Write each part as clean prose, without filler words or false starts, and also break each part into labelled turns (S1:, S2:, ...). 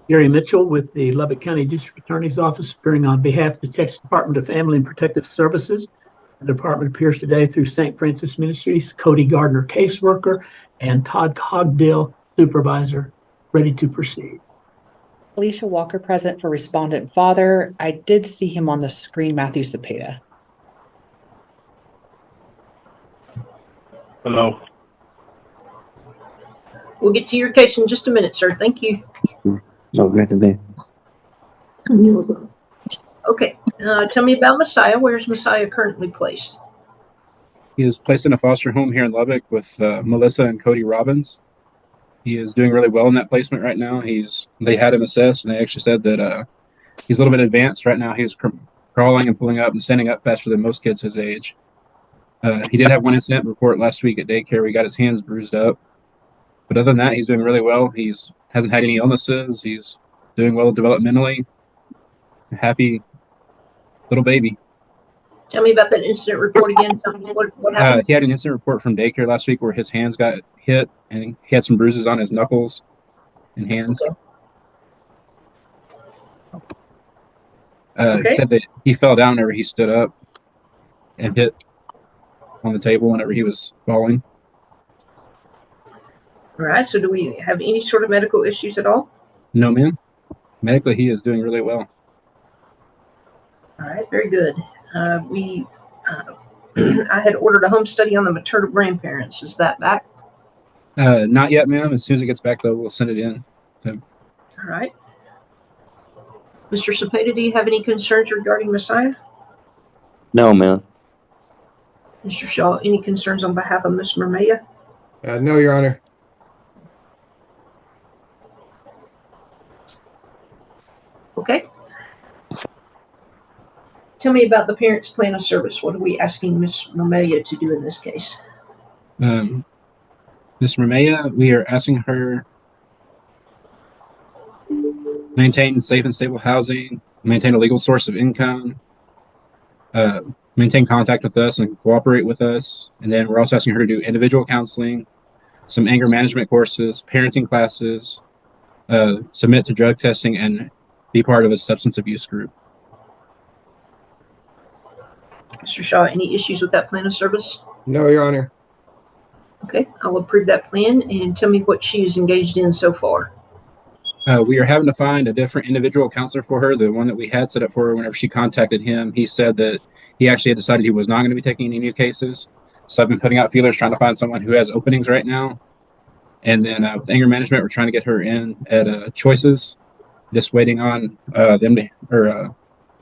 S1: Gary Mitchell with the Lubbock County District Attorney's Office, appearing on behalf of the Texas Department of Family and Protective Services. The department appears today through St. Francis Ministries, Cody Gardner, caseworker, and Todd Cogdill, supervisor. Ready to proceed.
S2: Alicia Walker present for respondent father. I did see him on the screen, Matthew Cepeda.
S3: Hello.
S4: We'll get to your case in just a minute, sir. Thank you.
S5: No, good to be.
S4: Okay, tell me about Messiah. Where's Messiah currently placed?
S3: He is placed in a foster home here in Lubbock with Melissa and Cody Robbins. He is doing really well in that placement right now. They had him assessed, and they actually said that he's a little bit advanced right now. He's crawling and pulling up and standing up faster than most kids his age. He did have one incident report last week at daycare where he got his hands bruised up. But other than that, he's doing really well. He's hasn't had any illnesses. He's doing well developmentally. Happy little baby.
S4: Tell me about that incident report again. Tell me what happened.
S3: He had an incident report from daycare last week where his hands got hit and he had some bruises on his knuckles and hands.
S4: Okay.
S3: He said that he fell down whenever he stood up and hit on the table whenever he was falling.
S4: All right, so do we have any sort of medical issues at all?
S3: No, ma'am. Medically, he is doing really well.
S4: All right, very good. I had ordered a home study on the maternal grandparents. Is that back?
S3: Not yet, ma'am. As soon as it gets back, though, we'll send it in.
S4: All right. Mr. Cepeda, do you have any concerns regarding Messiah?
S5: No, ma'am.
S4: Mr. Shaw, any concerns on behalf of Ms. Mermaya?
S6: No, Your Honor.
S4: Okay. Tell me about the parents' plan of service. What are we asking Ms. Mermaya to do in this case?
S3: Ms. Mermaya, we are asking her maintain safe and stable housing, maintain a legal source of income, maintain contact with us and cooperate with us. And then we're also asking her to do individual counseling, some anger management courses, parenting classes, submit to drug testing, and be part of a substance abuse group.
S4: Mr. Shaw, any issues with that plan of service?
S6: No, Your Honor.
S4: Okay, I'll approve that plan, and tell me what she is engaged in so far.
S3: We are having to find a different individual counselor for her. The one that we had set up for her whenever she contacted him, he said that he actually had decided he was not going to be taking any new cases. So I've been putting out feelers trying to find someone who has openings right now. And then with anger management, we're trying to get her in at Choices. Just waiting on them to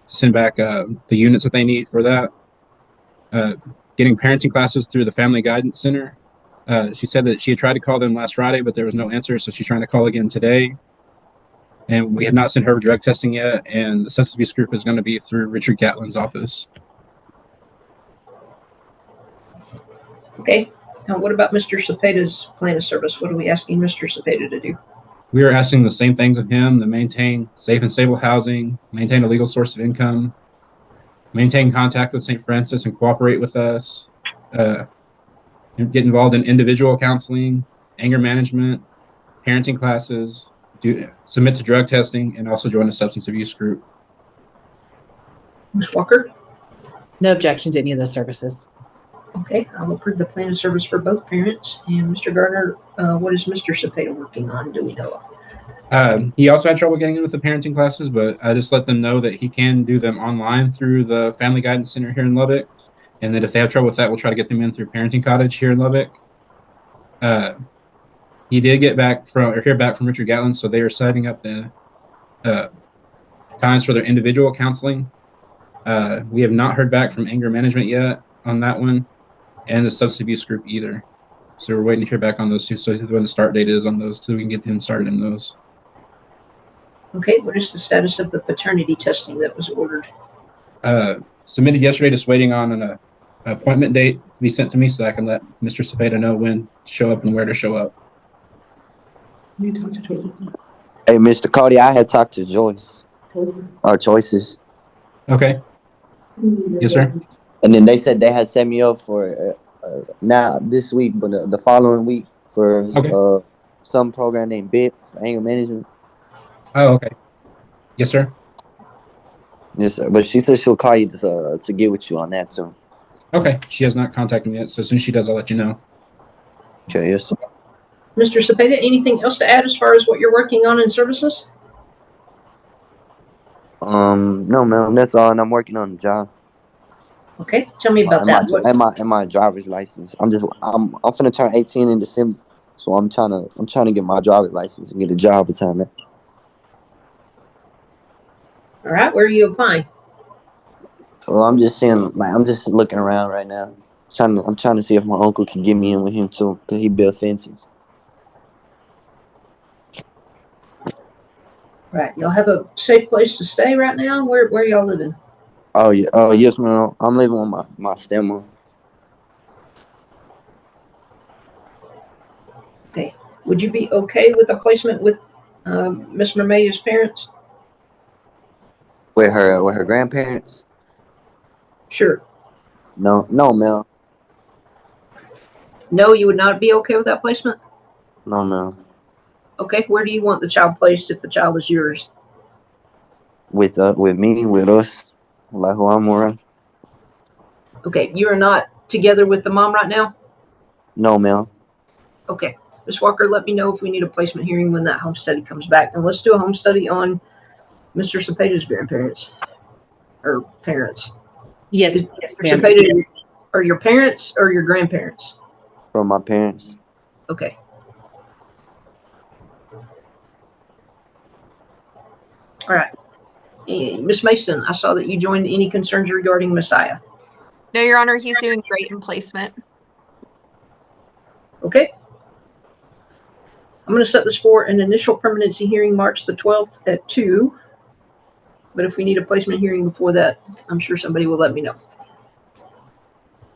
S3: send back the units that they need for that. Getting parenting classes through the Family Guidance Center. She said that she had tried to call them last Friday, but there was no answer, so she's trying to call again today. And we have not sent her drug testing yet, and the substance abuse group is going to be through Richard Gatlin's office.
S4: Okay, now what about Mr. Cepeda's plan of service? What are we asking Mr. Cepeda to do?
S3: We are asking the same things of him: to maintain safe and stable housing, maintain a legal source of income, maintain contact with St. Francis and cooperate with us, get involved in individual counseling, anger management, parenting classes, submit to drug testing, and also join a substance abuse group.
S4: Ms. Walker?
S2: No objection to any of those services.
S4: Okay, I'll approve the plan of service for both parents. And Mr. Gardner, what is Mr. Cepeda working on? Do we know of?
S3: He also had trouble getting in with the parenting classes, but I just let them know that he can do them online through the Family Guidance Center here in Lubbock, and that if they have trouble with that, we'll try to get them in through Parenting Cottage here in Lubbock. He did hear back from Richard Gatlin, so they are setting up the times for their individual counseling. We have not heard back from anger management yet on that one, and the substance abuse group either. So we're waiting to hear back on those two. So when the start date is on those two, we can get them started in those.
S4: Okay, what is the status of the paternity testing that was ordered?
S3: Submitted yesterday, just waiting on an appointment date to be sent to me so I can let Mr. Cepeda know when to show up and where to show up.
S5: Hey, Mr. Cody, I had talked to Joyce. Choices.
S3: Okay. Yes, sir.
S5: And then they said they had set me up for not this week, but the following week for some program named BIP for anger management.
S3: Oh, okay. Yes, sir.
S5: Yes, sir. But she said she'll call you to get with you on that too.
S3: Okay. She has not contacted me yet, so as soon as she does, I'll let you know.
S5: Okay, yes, sir.
S4: Mr. Cepeda, anything else to add as far as what you're working on in services?
S5: No, ma'am, that's all, and I'm working on the job.
S4: Okay, tell me about
S5: And
S4: that. What,
S5: my driver's license. I'm finna turn 18 in December, so I'm trying to get my driver's license and get a job with time.
S4: all right, where are you applying?
S5: Well, I'm just seeing, like, I'm just looking around right now. I'm trying to see if my uncle can get me in with him too, cause he built fences.
S4: Right, y'all have a safe place to stay right now? Where y'all living?
S5: Oh yeah, oh yes, ma'am. I'm living with my stepmom.
S4: Okay, would you be okay with a placement with Miss Mermaia's parents?
S5: With her grandparents.
S4: Sure.
S5: No, ma'am.
S4: No, you would not be okay with that placement?
S5: No, ma'am.
S4: Okay, where do you want the child placed if the child is yours?
S5: With me, with us, like who I'm around.
S4: Okay, you are not together with the mom right now?
S5: No, ma'am.
S4: Okay, Ms. Walker, let me know if we need a placement hearing when that home study comes back. And let's do a home study on Mr. Cepeda's grandparents or parents.
S2: Yes,
S4: Mr.
S2: ma'am.
S4: Cepeda, are your parents or your grandparents?
S5: From my parents.
S4: Okay. All right. Ms. Mason, I saw that you joined. Any concerns regarding Messiah?
S7: No, Your Honor, he's doing great in placement.
S4: Okay. I'm going to set this for an initial permanency hearing March the 12th at 2. But if we need a placement hearing before that, I'm sure somebody will let me know.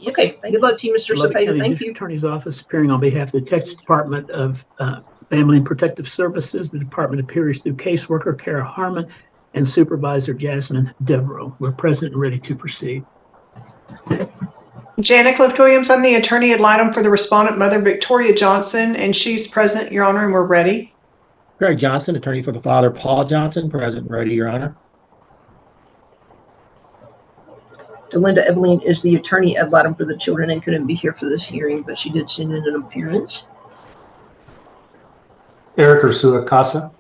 S4: Okay. Good luck to you, Mr.
S1: Lubbock
S4: Cepeda.
S1: County
S4: Thank
S1: District
S4: you.
S1: Attorney's Office appearing on behalf of the Texas Department of Family and Protective Services. The department appears through caseworker Kara Harmon and Supervisor Jasmine Devereaux. We're present and ready to proceed.
S8: Janet Clift-Williams, I'm the attorney ad litem for the respondent mother, Victoria Johnson, and she's present, Your Honor, and we're ready.
S9: Greg Johnson, attorney for the father, Paul Johnson, present and ready, Your Honor.
S4: Delinda Eveline is the attorney ad litem for the children and couldn't be here for this hearing, but she did send in an appearance.
S10: Eric Ursula Casa.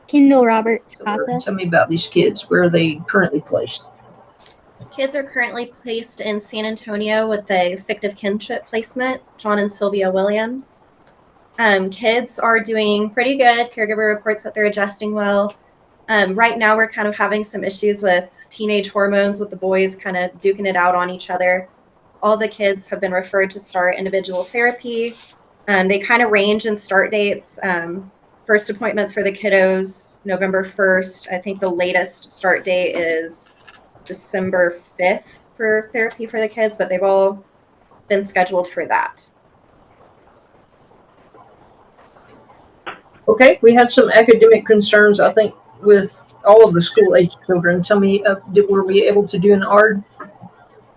S11: Kendall Roberts Casa.
S4: Tell me about these kids. Where are they currently placed?
S12: Kids are currently placed in San Antonio with the fictive kinship placement, John and Sylvia Williams. Kids are doing pretty good. Caregiver reports that they're adjusting well. Right now, we're kind of having some issues with teenage hormones, with the boys kind of duking it out on each other. All the kids have been referred to start individual therapy. They kind of range in start dates. First appointments for the kiddos, November 1st. I think the latest start date is December 5th for therapy for the kids, but they've all been scheduled for that.
S4: Okay, we had some academic concerns, I think, with all of the school-age children. Tell me, were we able to do an ARD?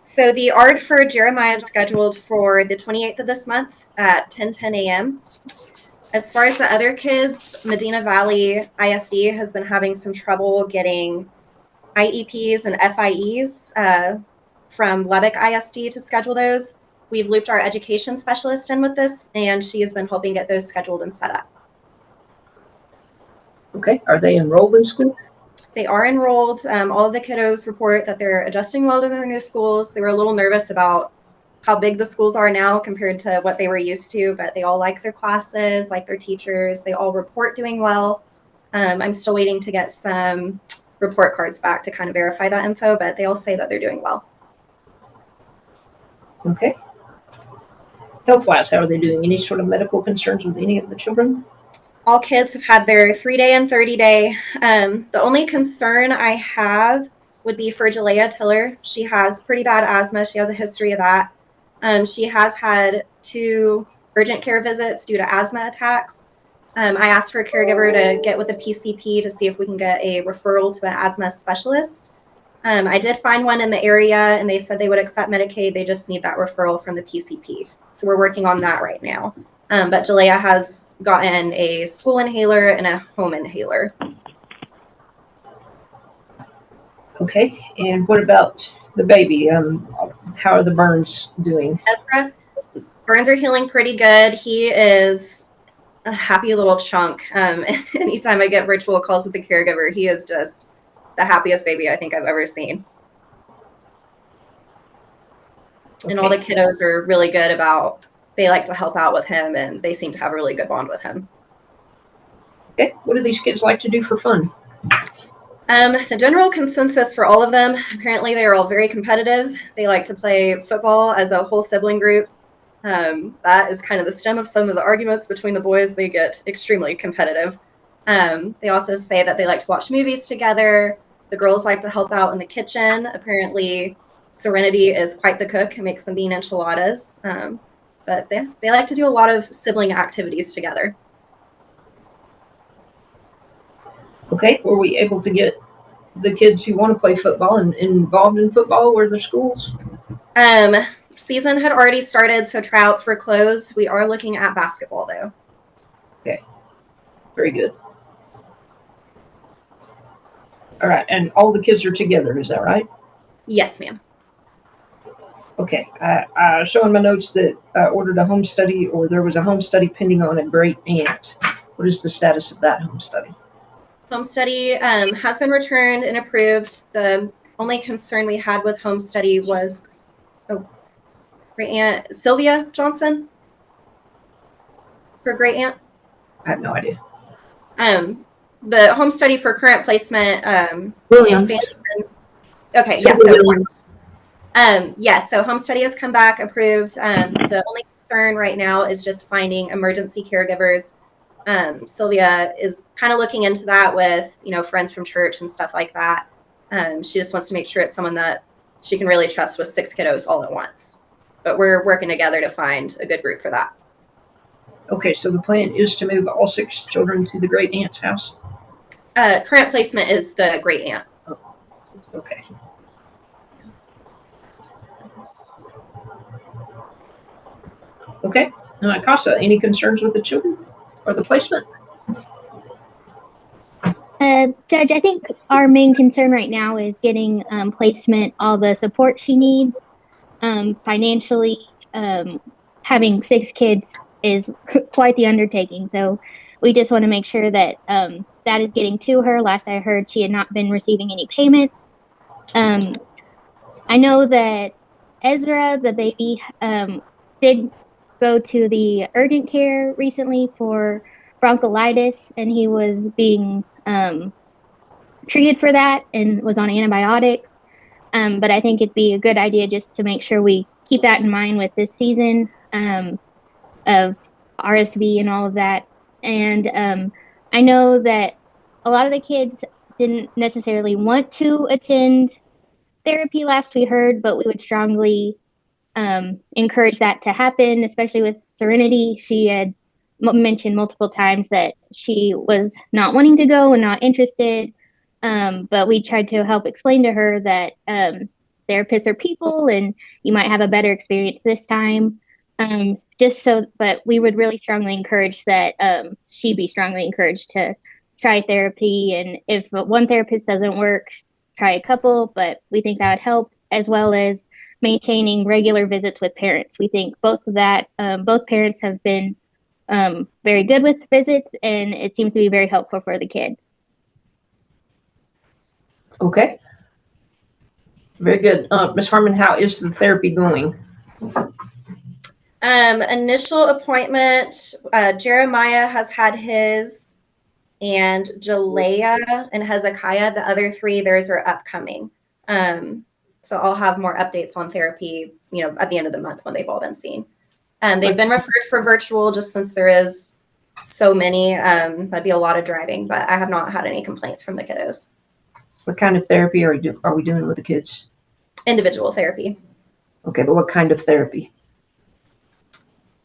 S12: So the ARD for Jeremiah is scheduled for the 28th of this month at 10:10 a.m. As far as the other kids, Medina Valley ISD has been having some trouble getting IEPs and FIEs from Lubbock ISD to schedule those. We've looped our education specialist in with this, and she has been helping get those scheduled and set up.
S4: Okay, are they enrolled in school?
S12: They are enrolled. All of the kiddos report that they're adjusting well to their new schools. They were a little nervous about how big the schools are now compared to what they were used to, but they all like their classes, like their teachers. They all report doing well. I'm still waiting to get some report cards back to kind of verify that info, but they all say that they're doing well.
S4: Okay. Health-wise, how are they doing? Any sort of medical concerns with any of the children?
S12: All kids have had their 3-day and 30-day. The only concern I have would be for Jalea Tiller. She has pretty bad asthma. She has a history of that. She has had 2 urgent care visits due to asthma attacks. I asked for a caregiver to get with the PCP to see if we can get a referral to an asthma specialist. I did find one in the area, and they said they would accept Medicaid. They just need that referral from the PCP. So we're working on that right now. But Jalea has gotten a school inhaler and a home inhaler.
S4: Okay, and what about the baby? How are the burns doing?
S12: Ezra, burns are healing pretty good. He is a happy little chunk. Anytime I get virtual calls with the caregiver, he is just the happiest baby I think I've ever seen. Okay. And all the kiddos are really good about, they like to help out with him, and they seem to have a really good bond with him.
S4: Okay, what do these kids like to do for fun?
S12: The general consensus for all of them, apparently they are all very competitive. They like to play football as a whole sibling group. That is kind of the stem of some of the arguments between the boys. They get extremely competitive. They also say that they like to watch movies together. The girls like to help out in the kitchen. Apparently, Serenity is quite the cook and makes some bean enchiladas. But they like to do a lot of sibling activities together.
S4: Okay, were we able to get the kids who want to play football and involved in football? Were there schools?
S12: Season had already started, so tryouts were closed. We are looking at basketball, though.
S4: Okay, very good. All right, and all the kids are together, is that right?
S12: Yes, ma'am.
S4: Okay, I show in my notes that I ordered a home study, or there was a home study pending on a great aunt. What is the status of that home study?
S12: Home study has been returned and approved. The only concern we had with home study was, great aunt Sylvia Johnson. For great aunt?
S4: I have no idea.
S12: The home study for current placement.
S13: Williams.
S12: Okay,
S13: So
S12: yes.
S13: Williams.
S12: Yes, so home study has come back approved. The only concern right now is just finding emergency caregivers. Sylvia is kind of looking into that with, friends from church and stuff like that. She just wants to make sure it's someone that she can really trust with 6 kiddos all at once. But we're working together to find a good group for that.
S4: Okay, so the plan is to move all 6 children to the great aunt's house?
S12: Current placement is the great aunt.
S4: Oh, okay. Okay, Casa, any concerns with the children or the placement?
S11: Judge, I think our main concern right now is getting placement, all the support she needs. Financially, having 6 kids is quite the undertaking. So we just want to make sure that that is getting to her. Last I heard, she had not been receiving any payments. I know that Ezra, the baby, did go to the urgent care recently for bronchiolitis, and he was being treated for that and was on antibiotics. But I think it'd be a good idea just to make sure we keep that in mind with this season of RSV and all of that. And I know that a lot of the kids didn't necessarily want to attend therapy last we heard, but we would strongly encourage that to happen, especially with Serenity. She had mentioned multiple times that she was not wanting to go and not interested. But we tried to help explain to her that therapists are people and you might have a better experience this time. But we would really strongly encourage that she be strongly encouraged to try therapy. And if one therapist doesn't work, try a couple, but we think that would help, as well as maintaining regular visits with parents. We think both parents have been very good with visits, and it seems to be very helpful for the kids.
S4: Okay. Very good. Ms. Harmon, how is the therapy going?
S12: Initial appointment, Jeremiah has had his, and Jalea and Hezekiah, the other 3, theirs are upcoming. So I'll have more updates on therapy, at the end of the month when they've all been seen. They've been referred for virtual just since there is so many. That'd be a lot of driving, but I have not had any complaints from the kiddos.
S4: What kind of therapy are we doing with the kids?
S12: Individual therapy.
S4: Okay, but what kind of therapy?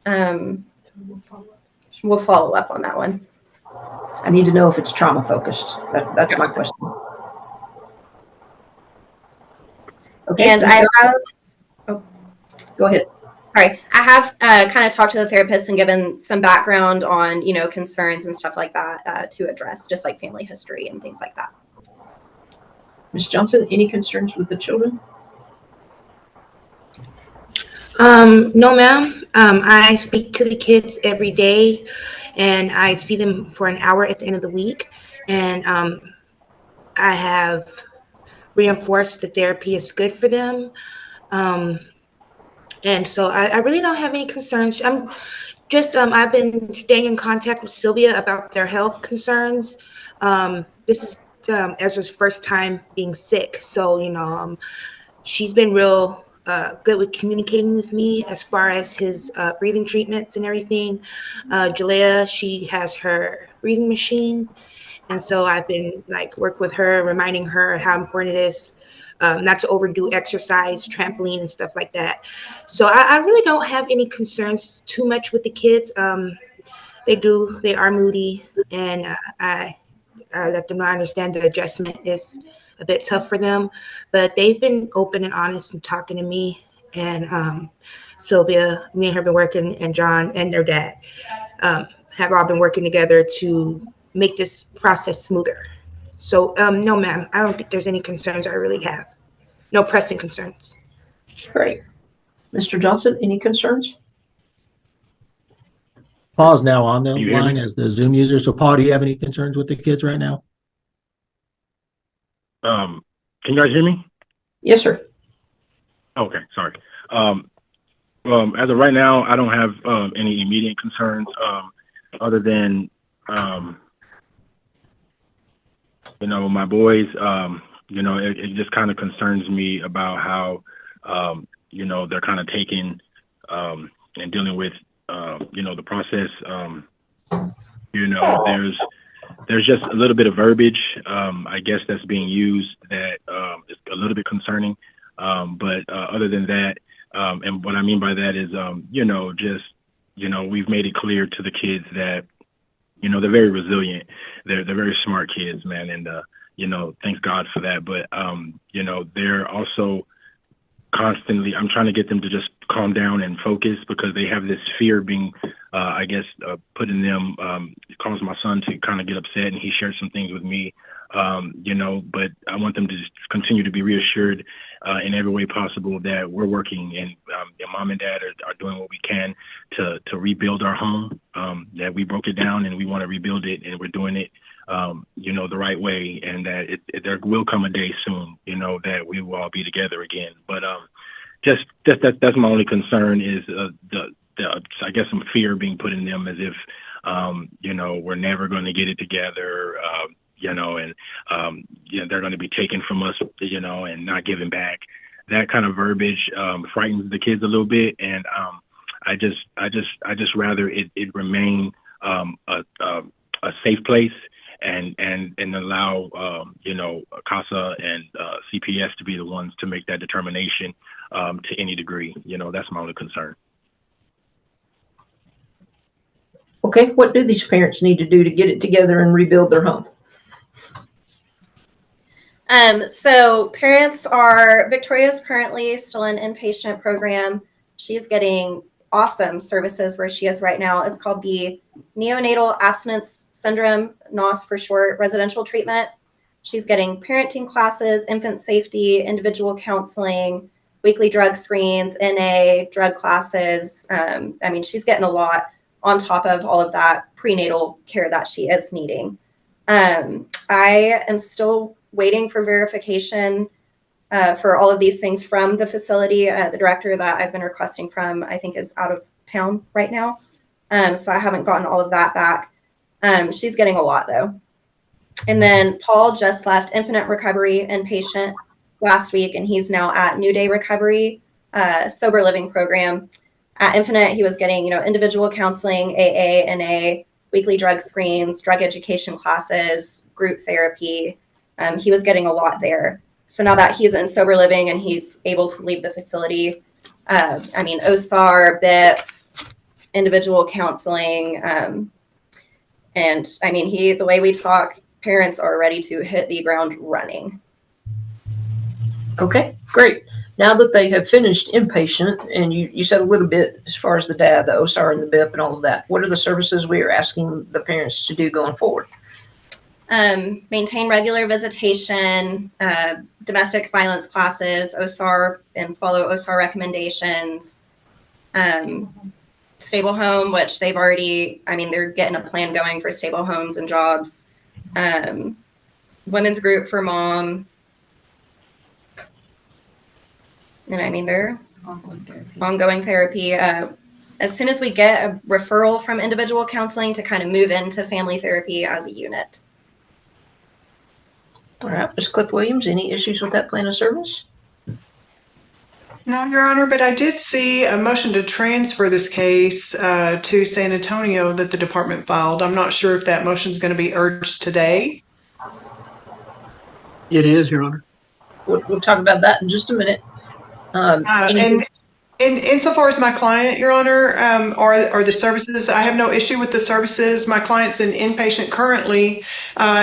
S12: We'll follow up on that one.
S4: I need to know if it's trauma focused. That's my question. Okay.
S12: And I have.
S4: Go ahead.
S12: Sorry, I have kind of talked to the therapist and given some background on, concerns and stuff like that to address, just like family history and things like that.
S4: Ms. Johnson, any concerns with the children?
S13: No, ma'am. I speak to the kids every day, and I see them for an hour at the end of the week. And I have reinforced that therapy is good for them. And so I really don't have any concerns. I've been staying in contact with Sylvia about their health concerns. This is Ezra's first time being sick. So, she's been real good with communicating with me as far as his breathing treatments and everything. Jalea, she has her breathing machine. And so I've been work with her, reminding her how important it is not to overdo exercise, trampoline and stuff like that. So I really don't have any concerns too much with the kids. They are moody, and I let them know I understand the adjustment is a bit tough for them, but they've been open and honest and talking to me. And Sylvia, me and her have been working, and John and their dad have all been working together to make this process smoother. So no, ma'am, I don't think there's any concerns I really have. No pressing concerns.
S4: Great. Mr. Johnson, any concerns?
S9: Paul's now on the
S10: you hear
S9: line
S10: me?
S9: as the Zoom user. So Paul, do you have any concerns with the kids right now?
S10: Can you guys hear me?
S4: Yes, sir.
S10: Okay, sorry. As of right now, I don't have any immediate concerns other than my boys. It just kind of concerns me about how they're kind of taking and dealing with the process. There's just a little bit of verbiage, I guess, that's being used that is a little bit concerning. But other than that, and what I mean by that is, we've made it clear to the kids that, they're very resilient. They're very smart kids, man. And, thanks God for that. But, they're also constantly, I'm trying to get them to just calm down and focus, because they have this fear being, put in them. It caused my son to kind of get upset, and he shared some things with me, but I want them to just continue to be reassured in every way possible that we're working, and mom and dad are doing what we can to rebuild our home, that we broke it down and we want to rebuild it, and we're doing it the right way, and that there will come a day soon, that we will all be together again. But that's my only concern is I guess some fear being put in them, as if we're never going to get it together, and they're going to be taken from us, and not given back. That kind of verbiage frightens the kids a little bit, and I just rather it remain a safe place, and allow CASA and CPS to be the ones to make that determination to any degree. That's my only concern.
S4: Okay, what do these parents need to do to get it together and rebuild their home?
S12: So Victoria's currently still in inpatient program. She's getting awesome services where she is right now. It's called the Neonatal Abstinence Syndrome, NOS for short, residential treatment. She's getting parenting classes, infant safety, individual counseling, weekly drug screens, NA, drug classes. She's getting a lot on top of all of that prenatal care that she is needing. I am still waiting for verification for all of these things from the facility. The director that I've been requesting from, I think, is out of town right now. So I haven't gotten all of that back. She's getting a lot, though. And then Paul just left Infinite Recovery inpatient last week, and he's now at New Day Recovery sober living program. At Infinite, he was getting, individual counseling, AA, NA, weekly drug screens, drug education classes, group therapy. He was getting a lot there. So now that he's in sober living and he's able to leave the facility, OSAR, BIP, individual counseling. The way we talk, parents are ready to hit the ground running.
S4: Okay, great. Now that they have finished inpatient, and you said a little bit as far as the dad, the OSAR and the BIP and all of that, what are the services we are asking the parents to do going forward?
S12: Maintain regular visitation, domestic violence classes, OSAR, and follow OSAR recommendations, stable home, which they've already, I mean, they're getting a plan going for stable homes and jobs, women's group for mom. And I mean, they're ongoing therapy. As soon as we get a referral from individual counseling to kind of move into family therapy as a unit.
S4: All right, Ms. Cliff Williams, any issues with that plan of service?
S8: No, Your Honor, but I did see a motion to transfer this case to San Antonio that the department filed. I'm not sure if that motion is going to be urged today.
S1: It is, Your Honor.
S4: We'll talk about that in just a minute.
S8: And insofar as my client, Your Honor, are the services, I have no issue with the services. My client's an inpatient currently.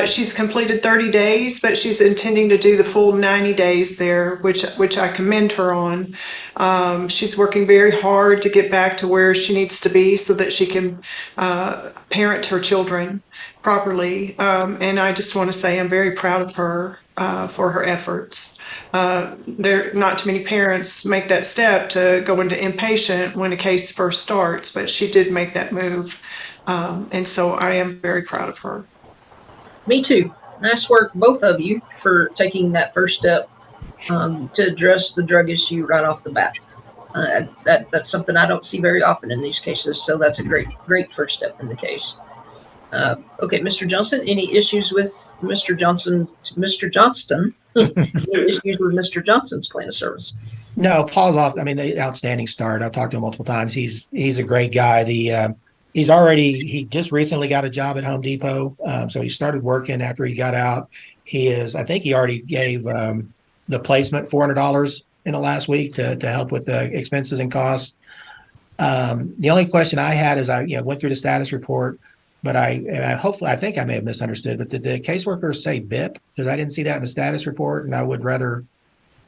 S8: She's completed 30 days, but she's intending to do the full 90 days there, which I commend her on. She's working very hard to get back to where she needs to be so that she can parent her children properly. And I just want to say I'm very proud of her for her efforts. There, not too many parents make that step to go into inpatient when a case first starts, but she did make that move. And so I am very proud of her.
S4: Me too. Nice work, both of you, for taking that first step to address the drug issue right off the bat. That's something I don't see very often in these cases, so that's a great first step in the case. Okay, Mr. Johnston, any issues with Mr. Johnston? Any issues with Mr. Johnston's plan of service?
S9: No, Paul's off. I mean, the outstanding start. I've talked to him multiple times. He's a great guy. He just recently got a job at Home Depot. So he started working after he got out. I think he already gave the placement $400 in the last week to help with the expenses and costs. The only question I had is I went through the status report, but I think I may have misunderstood, but did the caseworker say BIP? Because I didn't see that in the status report, and I would rather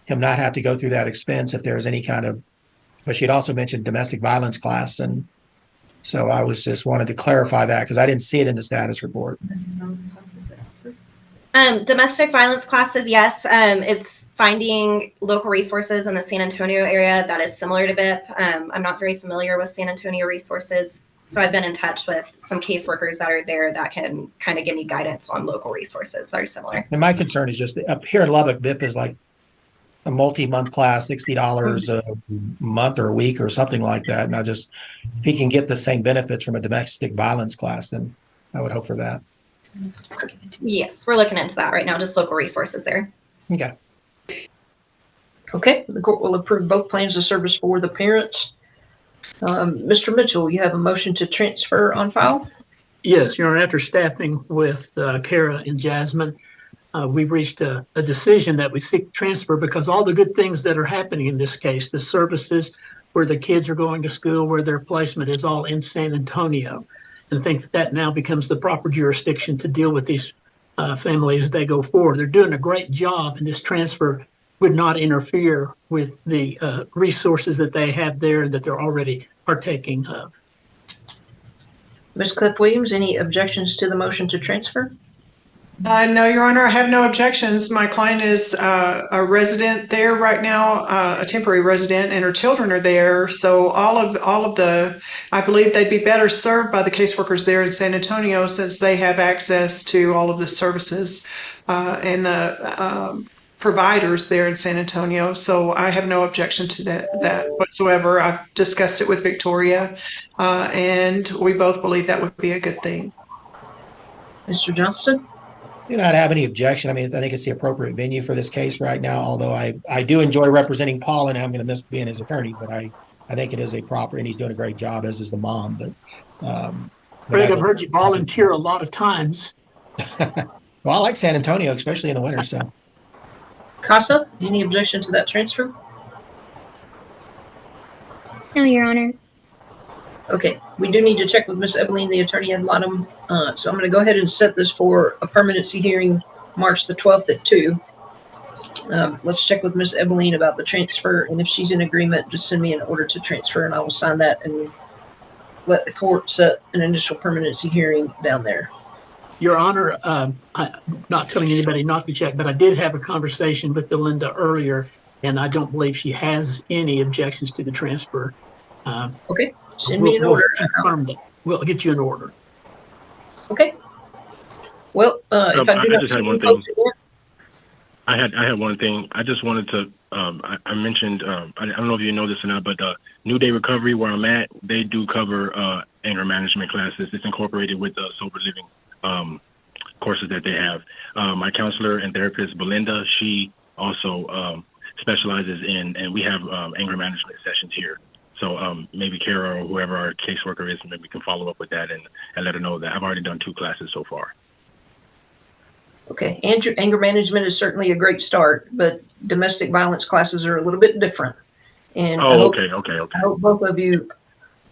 S9: him not have to go through that expense if there's any kind of, but she'd also mentioned domestic violence class. And so I was just wanted to clarify that because I didn't see it in the status report.
S12: Domestic violence classes, yes. It's finding local resources in the San Antonio area that is similar to BIP. I'm not very familiar with San Antonio resources, so I've been in touch with some caseworkers that are there that can kind of give me guidance on local resources that are similar.
S9: And my concern is just up here in Lubbock, BIP is like a multi-month class, $60 a month or a week or something like that. And if he can get the same benefits from a domestic violence class, then I would hope for that.
S12: Yes, we're looking into that right now, just local resources there.
S9: Okay.
S4: Okay, the court will approve both plans of service for the parents. Mr. Mitchell, you have a motion to transfer on file?
S1: Yes, Your Honor, after staffing with Kara and Jasmine, we've reached a decision that we seek transfer because all the good things that are happening in this case, the services where the kids are going to school, where their placement is all in San Antonio. And I think that now becomes the proper jurisdiction to deal with these families as they go forward. They're doing a great job, and this transfer would not interfere with the resources that they have there and that they're already partaking of.
S4: Ms. Cliff Williams, any objections to the motion to transfer?
S8: No, Your Honor, I have no objections. My client is a resident there right now, a temporary resident, and her children are there. So all of the, I believe they'd be better served by the caseworkers there in San Antonio since they have access to all of the services and the providers there in San Antonio. So I have no objection to that whatsoever. I've discussed it with Victoria, and we both believe that would be a good thing.
S4: Mr. Johnston?
S9: I do not have any objection. I mean, I think it's the appropriate venue for this case right now, although I do enjoy representing Paul, and I'm going to miss being his attorney, but I think it is a proper, and he's doing a great job, as is the mom. But
S1: Greg, I've heard you volunteer a lot of times.
S9: Well, I like San Antonio, especially in the winter. So,
S4: Casa, any objection to that transfer?
S11: No, Your Honor.
S4: Okay, we do need to check with Ms. Ebeline, the attorney ad litem. So I'm going to go ahead and set this for a permanency hearing March the 12th at 2. Let's check with Miss Ebeline about the transfer, and if she's in agreement, just send me an order to transfer, and I will sign that and let the court set an initial permanency hearing down there.
S1: Your Honor, I'm not telling anybody not to check, but I did have a conversation with Belinda earlier, and I don't believe she has any objections to the transfer.
S4: Okay, send me an order.
S1: We'll get you an order.
S4: Okay. Well, if I do
S10: just had one thing. I had one thing. I just wanted to. I mentioned. I don't know if you know this or not, but New Day Recovery, where I'm at, they do cover anger management classes. It's incorporated with the sober living courses that they have. My counselor and therapist, Belinda, she also specializes in, and we have anger management sessions here. So maybe Kara or whoever our caseworker is, maybe we can follow up with that and let her know that I've already done 2 classes so far.
S4: Okay, anger management is certainly a great start, but domestic violence classes are a little bit different. And I hope both of you,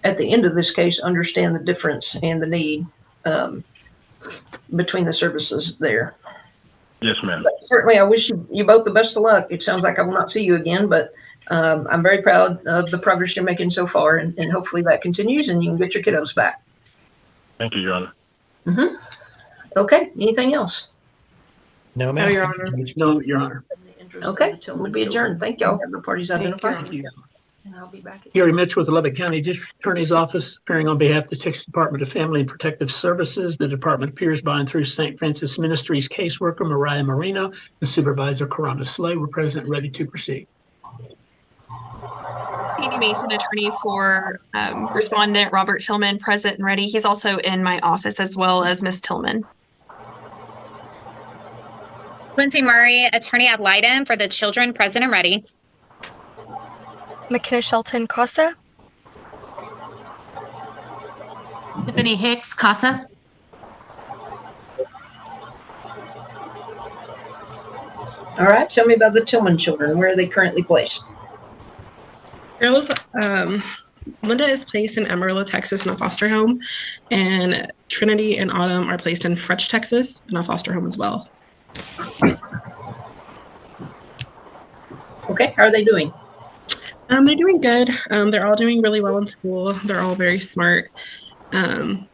S4: at the end of this case, understand the difference and the need between the services there.
S10: Yes, ma'am.
S4: But certainly, I wish you both the best of luck. It sounds like I will not see you again, but I'm very proud of the progress you're making so far, and hopefully that continues and you can get your kiddos back.
S10: Thank you, Your Honor.
S4: Mm-hmm. Okay, anything else?
S9: No, ma'am.
S7: No, Your Honor.
S1: No, Your Honor.
S4: Okay, we'll be adjourned. Thank y'all. The parties identified.
S1: Thank you.
S4: And I'll be back.
S1: Gary Mitchell with the Lubbock County District Attorney's Office, appearing on behalf of the Texas Department of Family and Protective Services. The department appears by and through St. Francis Ministries caseworker Mariah Marino and Supervisor Karanda Slay. We're present and ready to proceed.
S7: Amy Mason, attorney for respondent Robert Tillman, present and ready. He's also in my office as well as Miss Tillman.
S14: Lindsay Murray, attorney ad litem for the children, present and ready.
S15: McKenna Shelton, CASA.
S16: Tiffany Hicks, CASA.
S4: All right, tell me about the Tillman children. Where are they currently placed?
S17: Girls, Linda is placed in Amarillo, Texas in a foster home, and Trinity and Autumn are placed in Fretch, Texas in a foster home as well.
S4: Okay, how are they doing?
S17: They're doing good. They're all doing really well in school. They're all very smart. Linda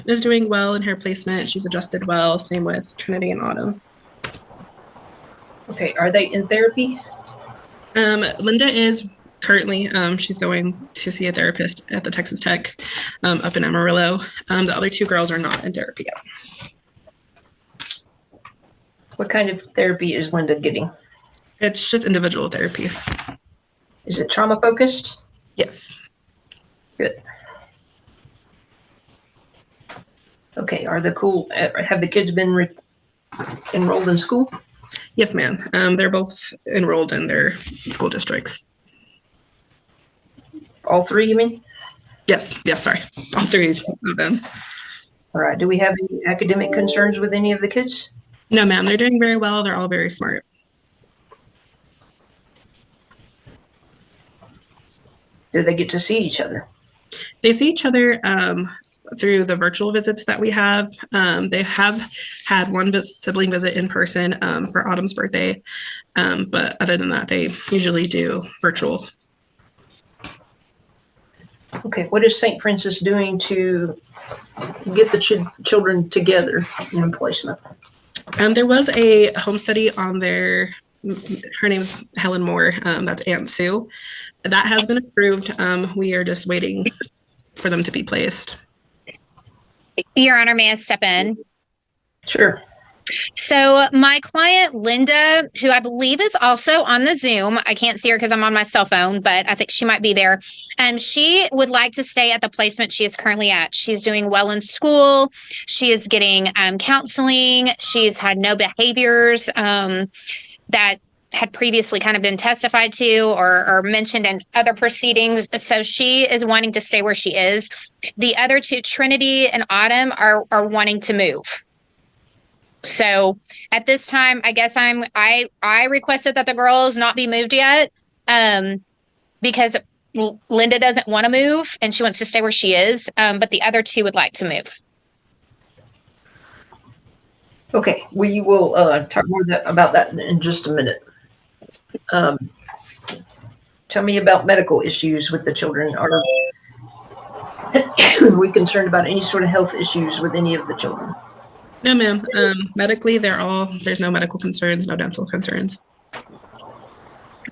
S17: is doing well in her placement. She's adjusted well. Same with Trinity and Autumn.
S4: Okay, are they in therapy?
S17: Linda is currently, she's going to see a therapist at the Texas Tech up in Amarillo. The other 2 girls are not in therapy yet.
S4: What kind of therapy is Linda getting?
S17: It's just individual therapy.
S4: Is it trauma focused?
S17: Yes.
S4: Good. Okay, have the kids been enrolled in school?
S17: Yes, ma'am. They're both enrolled in their school districts.
S4: All 3, you mean?
S17: Yes, sorry. All 3 of them.
S4: All right, do we have any academic concerns with any of the kids?
S17: No, ma'am. They're doing very well. They're all very smart.
S4: Do they get to see each other?
S17: They see each other through the virtual visits that we have. They have had one sibling visit in person for Autumn's birthday. But other than that, they usually do virtual.
S4: Okay, what is St. Francis doing to get the children together in placement?
S17: There was a home study on her name's Helen Moore. That's Aunt Sue. That has been approved. We are just waiting for them to be placed.
S14: Your Honor, may I step in?
S4: Sure.
S14: So my client, Linda, who I believe is also on the Zoom, I can't see her because I'm on my cell phone, but I think she might be there. She would like to stay at the placement she is currently at. She's doing well in school. She is getting counseling. She's had no behaviors that had previously kind of been testified to or mentioned in other proceedings. So she is wanting to stay where she is. The other 2, Trinity and Autumn, are wanting to move. So at this time, I guess I requested that the girls not be moved yet because Linda doesn't want to move and she wants to stay where she is. But the other 2 would like to move.
S4: Okay, we will talk more about that in just a minute. Tell me about medical issues with the children. Are we concerned about any sort of health issues with any of the children?
S17: No, ma'am. Medically, there's no medical concerns, no dental concerns.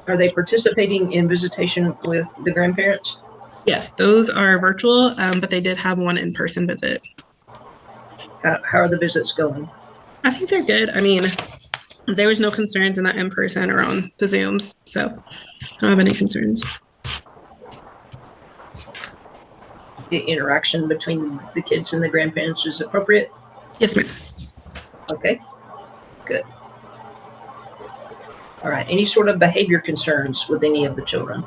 S4: Are they participating in visitation with the grandparents?
S17: Yes, those are virtual, but they did have one in-person visit.
S4: How are the visits going?
S17: I think they're good. I mean, there was no concerns in that in-person or on the Zooms, so I don't have any concerns.
S4: The interaction between the kids and the grandparents is appropriate?
S17: Yes, ma'am.
S4: Okay, good. All right, any sort of behavior concerns with any of the children?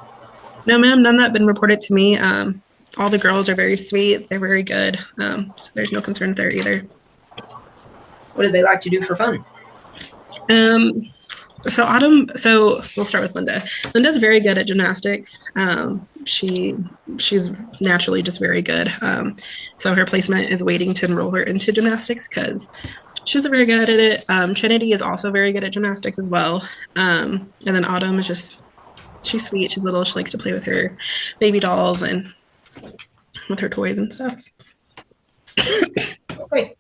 S17: No, ma'am, none that have been reported to me. All the girls are very sweet. They're very good. So there's no concerns there either.
S4: What do they like to do for fun?
S17: So we'll start with Linda. Linda's very good at gymnastics. She's naturally just very good. So her placement is waiting to enroll her into gymnastics because she's very good at it. Trinity is also very good at gymnastics as well. And then Autumn is just, she's sweet. She's little. She likes to play with her baby dolls and with her toys and stuff.
S4: Okay.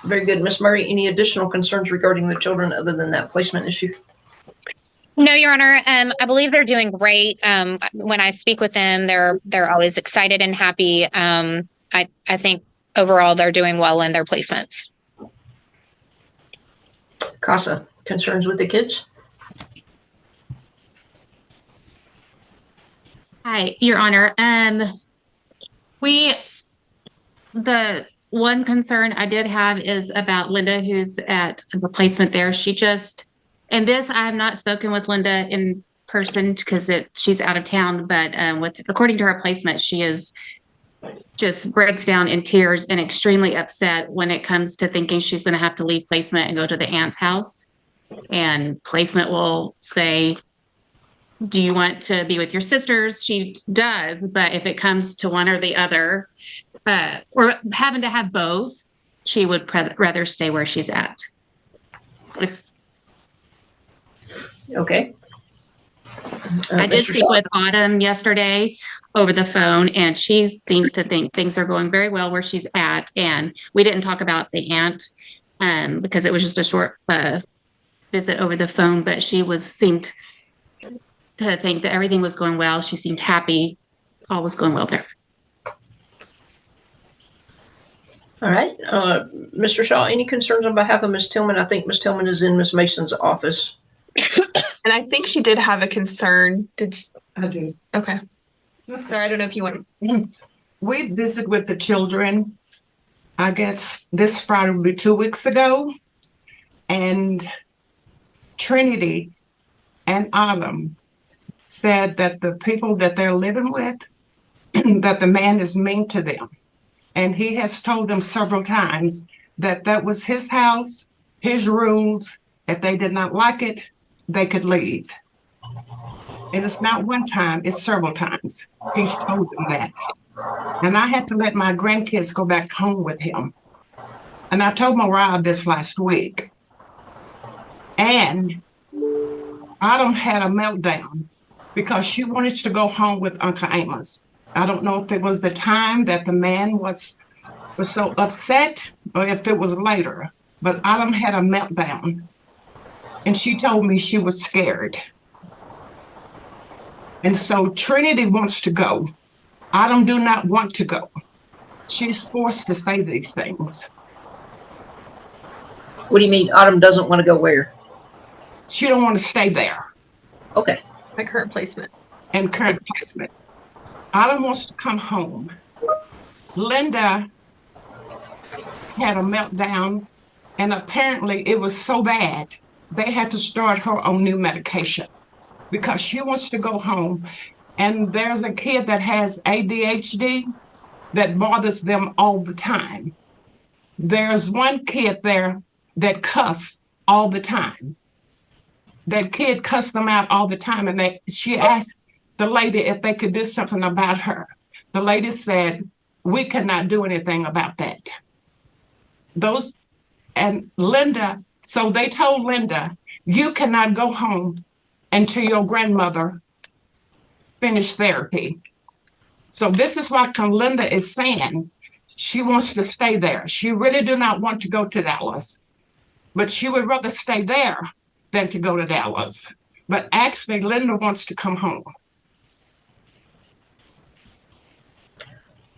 S4: Very good. Ms. Murray, any additional concerns regarding the children other than that placement issue?
S14: No, Your Honor. I believe they're doing great. When I speak with them, they're always excited and happy. I think overall they're doing well in their placements.
S4: CASA, concerns with the kids?
S16: Hi, Your Honor. The one concern I did have is about Linda, who's at the placement there. And this, I have not spoken with Linda in person because she's out of town, but according to her placement, she just breaks down in tears and extremely upset when it comes to thinking she's going to have to leave placement and go to the aunt's house. And placement will say, do you want to be with your sisters? She does, but if it comes to one or the other, or having to have both, she would rather stay where she's at.
S4: Okay.
S16: I did speak with Autumn yesterday over the phone, and she seems to think things are going very well where she's at. And we didn't talk about the aunt because it was just a short visit over the phone, but she seemed to think that everything was going well. She seemed happy. All was going well there.
S4: All right. Mr. Shaw, any concerns on behalf of Ms. Tillman? I think Ms. Tillman is in Ms. Mason's office.
S7: And I think she did have a concern.
S15: I do.
S7: Okay. Sorry, I don't know if you want.
S15: We visit with the children, I guess this Friday will be 2 weeks ago. And Trinity and Autumn said that the people that they're living with, that the man is mean to them. And he has told them several times that that was his house, his rules. If they did not like it, they could leave. And it's not one time, it's several times. He's told them that. And I had to let my grandkids go back home with him. And I told Mariah this last week. And Autumn had a meltdown because she wanted to go home with Uncle Amos. I don't know if it was the time that the man was so upset or if it was later, but Autumn had a meltdown and she told me she was scared. And so Trinity wants to go. Autumn do not want to go. She's forced to say these things.
S4: What do you mean Autumn doesn't want to go where?
S15: She don't want to stay there.
S4: Okay.
S7: My current placement.
S15: And current placement. Autumn wants to come home. Linda had a meltdown, and apparently it was so bad they had to start her on new medication because she wants to go home. And there's a kid that has ADHD that bothers them all the time. There's one kid there that cussed all the time. That kid cussed them out all the time, and she asked the lady if they could do something about her. The lady said, we cannot do anything about that. those and Linda, so they told Linda, you cannot go home until your grandmother finish therapy. So this is what Linda is saying. She wants to stay there. She really do not want to go to Dallas, but she would rather stay there than to go to Dallas. But actually, Linda wants to come home.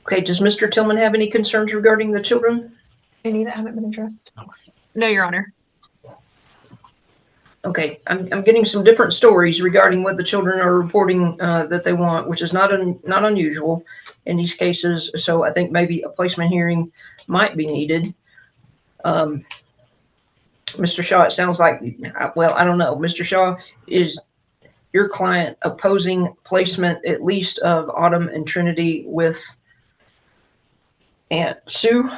S4: Okay, does Mr. Tillman have any concerns regarding the children?
S7: Any that haven't been addressed? No, Your Honor.
S4: Okay, I'm getting some different stories regarding what the children are reporting that they want, which is not unusual in these cases. So I think maybe a placement hearing might be needed. Mr. Shaw, it sounds like, well, I don't know. Mr. Shaw, is your client opposing placement at least of Autumn and Trinity with Aunt Sue?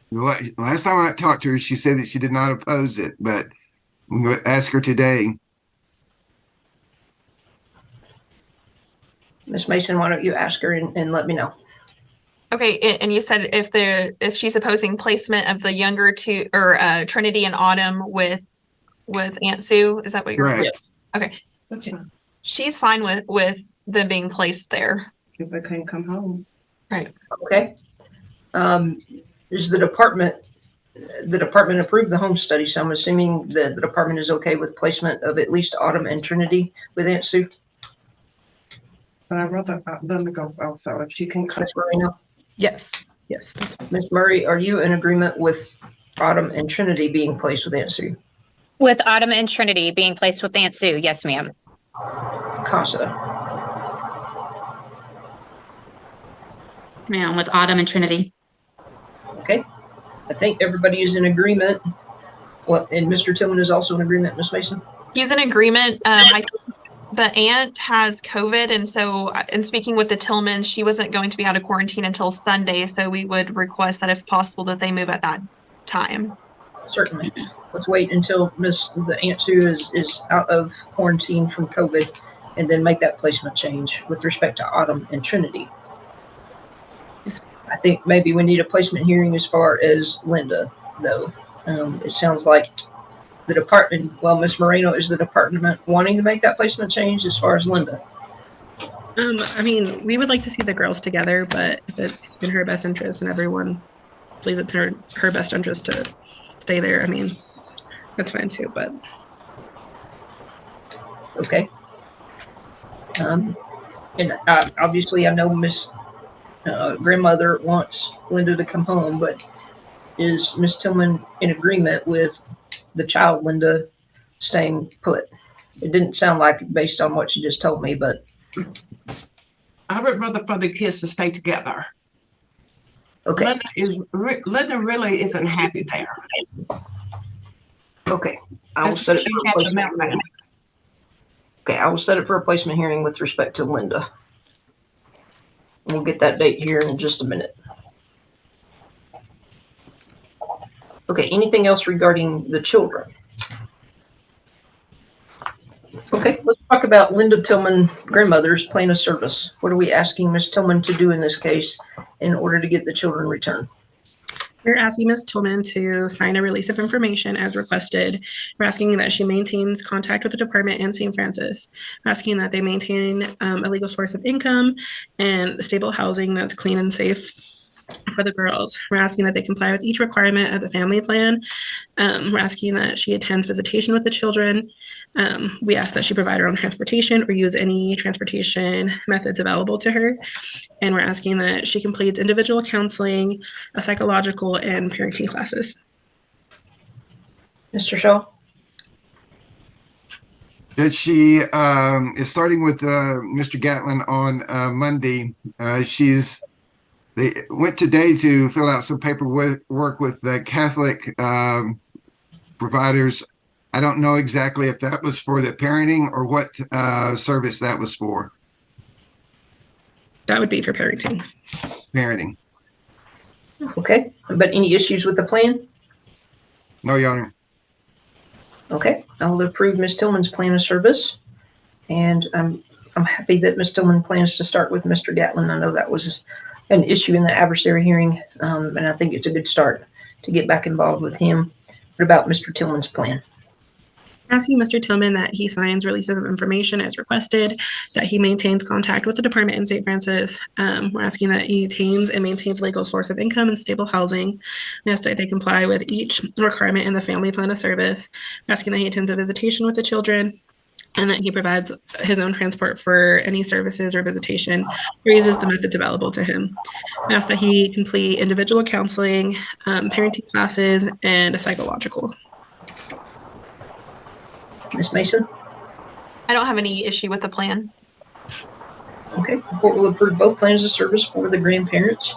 S6: Last time I talked to her, she said that she did not oppose it, but I'm going to ask her today.
S4: Ms. Mason, why don't you ask her and let me know?
S7: Okay, and you said if she's opposing placement of the younger two, or Trinity and Autumn with Aunt Sue, is that what you're?
S6: Right.
S7: Okay, she's fine with them being placed there.
S15: If they can't come home.
S7: Right.
S4: Okay. Is the department approved the home study? So I'm assuming that the department is okay with placement of at least Autumn and Trinity with Aunt Sue.
S15: But I'd rather them to go also if she can come.
S4: Ms. Moreno?
S17: Yes. Yes.
S4: Ms. Murray, are you in agreement with Autumn and Trinity being placed with Aunt Sue?
S14: With Autumn and Trinity being placed with Aunt Sue, yes, ma'am.
S4: Casa?
S16: Ma'am, with Autumn and Trinity.
S4: Okay. I think everybody is in agreement. Well, and Mr. Tillman is also in agreement, Ms. Mason?
S7: He's in agreement. The aunt has COVID, and so in speaking with the Tillman, she wasn't going to be out of quarantine until Sunday, so we would request that if possible that they move at that time.
S4: Certainly. Let's wait until the Aunt Sue is out of quarantine from COVID, and then make that placement change with respect to Autumn and Trinity. I think maybe we need a placement hearing as far as Linda, though. It sounds like the department, well, Ms. Moreno, is the department wanting to make that placement change as far as Linda?
S17: I mean, we would like to see the girls together, but if it's in her best interest and everyone believes it's her best interest to stay there, I mean, that's fine too, but.
S4: Okay. And obviously I know Miss grandmother wants Linda to come home, but is Miss Tillman in agreement with the child Linda staying put? It didn't sound like it based on what she just told me, but
S15: I would rather for the kids to stay together.
S4: okay.
S15: Linda really isn't happy there.
S4: Okay. I will set it for a placement hearing. Okay, I will set it for a placement hearing with respect to Linda. We'll get that date here in just a minute. Okay, anything else regarding the children? Okay, let's talk about Linda Tillman, grandmother's plan of service. What are we asking Ms. Tillman to do in this case in order to get the children returned?
S17: We're asking Ms. Tillman to sign a release of information as requested. We're asking that she maintains contact with the department and St. Francis. We're asking that they maintain a legal source of income and stable housing that's clean and safe for the girls. We're asking that they comply with each requirement of the family plan. We're asking that she attends visitation with the children. We ask that she provide her own transportation or use any transportation methods available to her. And we're asking that she completes individual counseling, psychological, and parenting classes.
S4: Mr. Shaw?
S6: That she is starting with Mr. Gatlin on Monday. They went today to fill out some paperwork with the Catholic providers. I don't know exactly if that was for the parenting or what service that was for.
S17: That would be for parenting.
S6: Parenting.
S4: Okay, but any issues with the plan?
S6: No, Your Honor.
S4: Okay, I will approve Ms. Tillman's plan of service. And I'm happy that Ms. Tillman plans to start with Mr. Gatlin. I know that was an issue in the adversary hearing, and I think it's a good start to get back involved with him. What about Mr. Tillman's plan?
S17: Asking Mr. Tillman that he signs releases of information as requested, that he maintains contact with the department in St. Francis. We're asking that he attains and maintains legal source of income and stable housing. We ask that they comply with each requirement in the family plan of service. We're asking that he attends a visitation with the children, and that he provides his own transport for any services or visitation, or uses the methods available to him. We ask that he complete individual counseling, parenting classes, and a psychological.
S4: Ms. Mason?
S7: I don't have any issue with the plan.
S4: Okay, the court will approve both plans of service for the grandparents.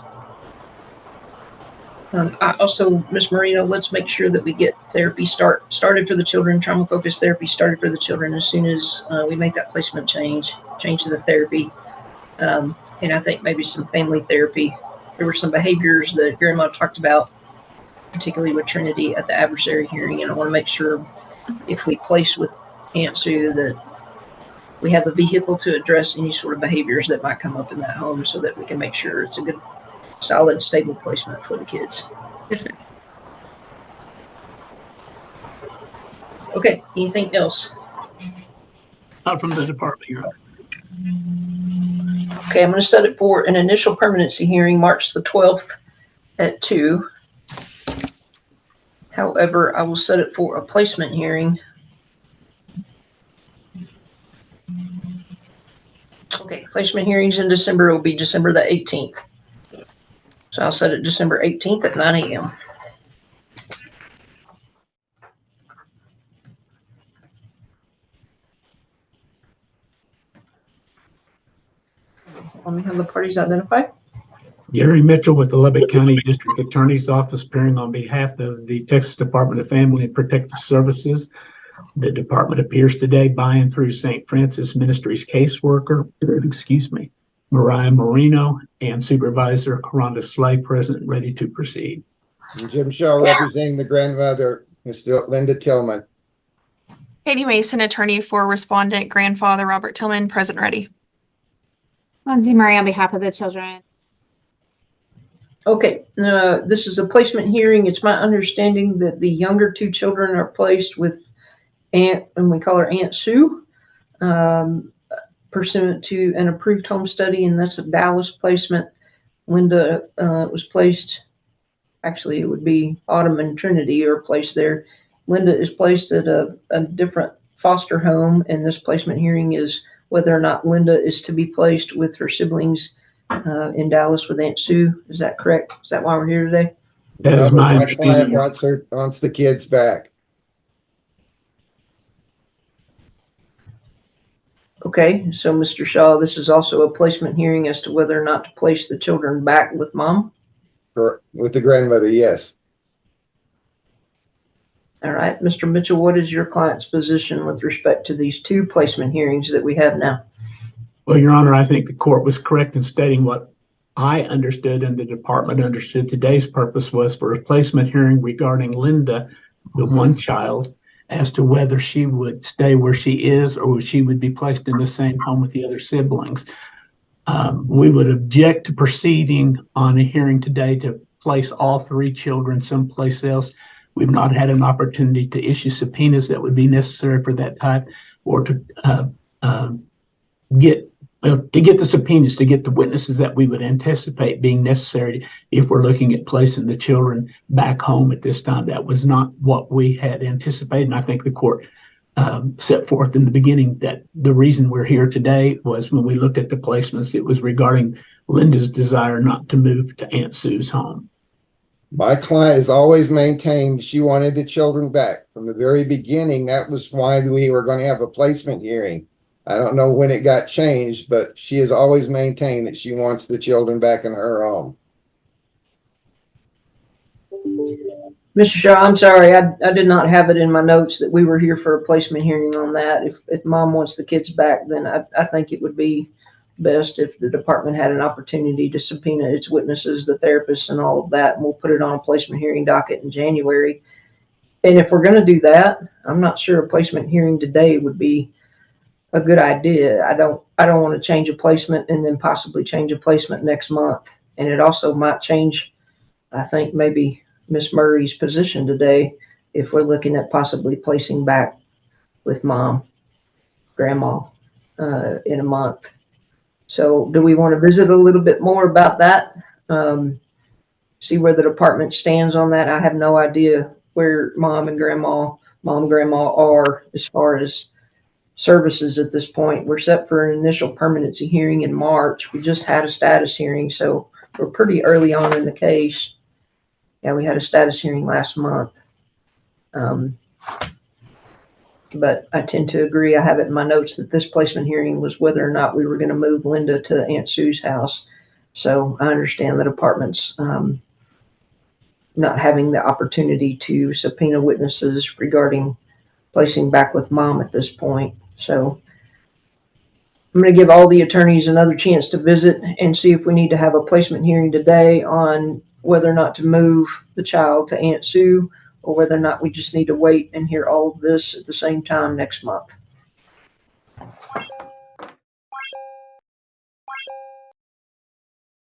S4: Ms. Marino, let's make sure that we get therapy started for the children, trauma-focused therapy started for the children as soon as we make that placement change to the therapy. And I think maybe some family therapy. There were some behaviors that Grandma talked about, particularly with Trinity at the adversary hearing, and I want to make sure if we place with Aunt Sue that we have a vehicle to address any sort of behaviors that might come up in that home so that we can make sure it's a good, solid, stable placement for the kids.
S17: Yes, ma'am.
S4: Okay, anything else?
S1: Not from the department, Your Honor.
S4: Okay, I'm going to set it for an initial permanency hearing, March the 12th at 2. However, I will set it for a placement hearing. Okay, placement hearings in December will be December the 18th. So I'll set it December 18th at 9 a.m. Let me have the parties identified.
S1: Gary Mitchell with the Lubbock County District Attorney's Office, appearing on behalf of the Texas Department of Family and Protective Services. The department appears today by and through St. Francis Ministries caseworker, Mariah Marino, and Supervisor Karonda Slay, present, ready to proceed.
S18: And Jim Shaw representing the grandmother, Ms. Linda Tillman.
S7: Katie Mason, attorney for respondent grandfather Robert Tillman, present, ready.
S19: Lindsay Murray on behalf of the children.
S4: Okay, this is a placement hearing. It's my understanding that the younger two children are placed with Aunt, and we call her Aunt Sue, pursuant to an approved home study, and that's a Dallas placement. Linda was placed, actually it would be Autumn and Trinity are placed there. Linda is placed at a different foster home, and this placement hearing is whether or not Linda is to be placed with her siblings in Dallas with Aunt Sue. Is that correct? Is that why we're here today?
S1: That is my understanding.
S18: Client wants the kids back.
S4: Okay, so Mr. Shaw, this is also a placement hearing as to whether or not to place the children back with mom?
S18: With the grandmother, yes.
S4: All right, Mr. Mitchell, what is your client's position with respect to these two placement hearings that we have now?
S1: Well, Your Honor, I think the court was correct in stating what I understood and the department understood today's purpose was for a placement hearing regarding Linda, the one child, as to whether she would stay where she is or she would be placed in the same home with the other siblings. We would object to proceeding on a hearing today to place all three children someplace else. We've not had an opportunity to issue subpoenas that would be necessary for that type, or to get the subpoenas, to get the witnesses that we would anticipate being necessary if we're looking at placing the children back home at this time. That was not what we had anticipated, and I think the court set forth in the beginning that the reason we're here today was when we looked at the placements, it was regarding Linda's desire not to move to Aunt Sue's home.
S18: My client has always maintained she wanted the children back. From the very beginning, that was why we were going to have a placement hearing. I don't know when it got changed, but she has always maintained that she wants the children back in her home.
S4: Mr. Shaw, I'm sorry, I did not have it in my notes that we were here for a placement hearing on that. If mom wants the kids back, then I think it would be best if the department had an opportunity to subpoena its witnesses, the therapists, and all of that, and we'll put it on a placement hearing docket in January. And if we're going to do that, I'm not sure a placement hearing today would be a good idea. I don't want to change a placement and then possibly change a placement next month And it also might change, I think, maybe Miss Murray's position today if we're looking at possibly placing back with grandma in a month. So do we want to visit a little bit more about that? See where the department stands on that. I have no idea where mom and grandma are as far as services at this point. We're set for an initial permanency hearing in March. We just had a status hearing, so we're pretty early on in the case. Yeah, we had a status hearing last month. But I tend to agree. I have it in my notes that this placement hearing was whether or not we were going to move Linda to Aunt Sue's house. So I understand the department's not having the opportunity to subpoena witnesses regarding placing back with mom at this point. So I'm going to give all the attorneys another chance to visit and see if we need to have a placement hearing today on whether or not to move the child to Aunt Sue, or whether or not we just need to wait and hear all of this at the same time next month.